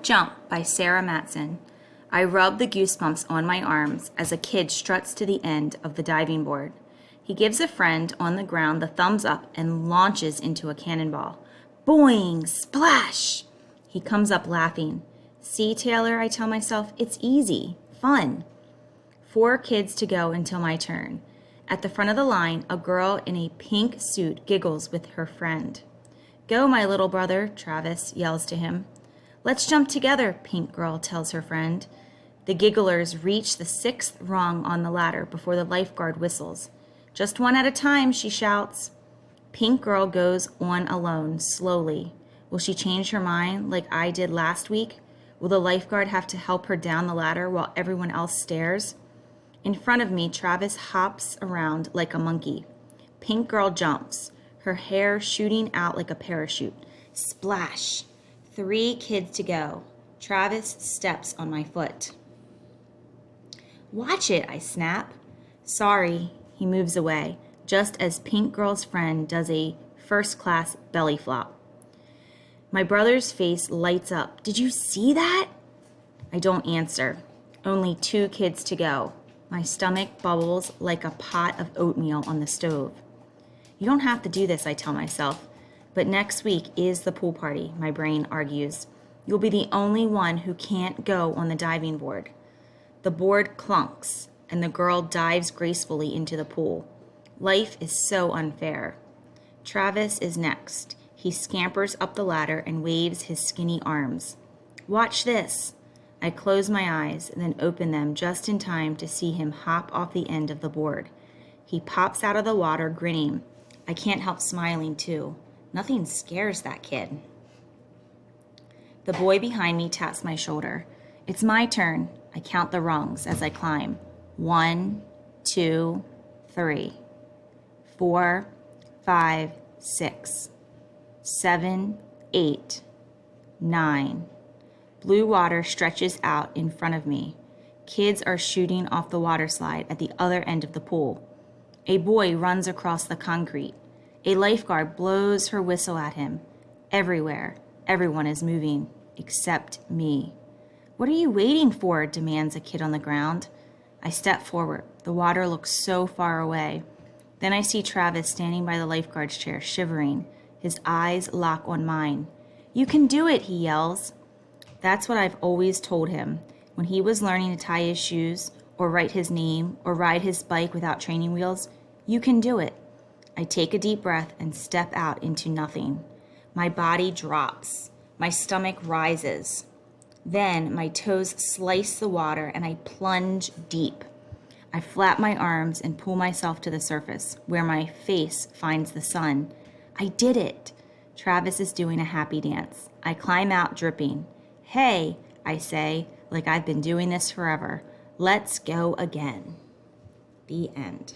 Jump by Sarah Matson. I rub the goosebumps on my arms as a kid struts to the end of the diving board. He gives a friend on the ground the thumbs up and launches into a cannonball. Boing! Splash! He comes up laughing. See, Taylor, I tell myself, it's easy, fun. 4 kids to go until my turn. At the front of the line, a girl in a pink suit giggles with her friend. Go, my little brother, Travis yells to him. Let's jump together, Pink Girl tells her friend. The gigglers reach the 6th rung on the ladder before the lifeguard whistles. Just one at a time, she shouts. Pink Girl goes on alone, slowly. Will she change her mind like I did last week? Will the lifeguard have to help her down the ladder while everyone else stares? In front of me, Travis hops around like a monkey. Pink Girl jumps, her hair shooting out like a parachute. Splash! 3 kids to go. Travis steps on my foot. Watch it, I snap. Sorry, he moves away, just as Pink Girl's friend does a first-class belly flop. My brother's face lights up. Did you see that? I don't answer. Only 2 kids to go. My stomach bubbles like a pot of oatmeal on the stove. You don't have to do this, I tell myself. But next week is the pool party, my brain argues. You'll be the only one who can't go on the diving board. The board clunks, and the girl dives gracefully into the pool. Life is so unfair. Travis is next. He scampers up the ladder and waves his skinny arms. Watch this. I close my eyes, then open them just in time to see him hop off the end of the board. He pops out of the water, grinning. I can't help smiling, too. Nothing scares that kid. The boy behind me taps my shoulder. It's my turn. I count the rungs as I climb. 1, 2, 3, 4, 5, 6, 7, 8, 9. Blue water stretches out in front of me. Kids are shooting off the water slide at the other end of the pool. A boy runs across the concrete. A lifeguard blows her whistle at him. Everywhere, everyone is moving, except me. What are you waiting for? Demands a kid on the ground. I step forward. The water looks so far away. Then I see Travis standing by the lifeguard's chair, shivering. His eyes lock on mine. You can do it, he yells. That's what I've always told him. When he was learning to tie his shoes, or write his name, or ride his bike without training wheels, you can do it. I take a deep breath and step out into nothing. My body drops. My stomach rises. Then my toes slice the water and I plunge deep. I flap my arms and pull myself to the surface, where my face finds the sun. I did it. Travis is doing a happy dance. I climb out dripping. Hey, I say, like I've been doing this forever. Let's go again. The end.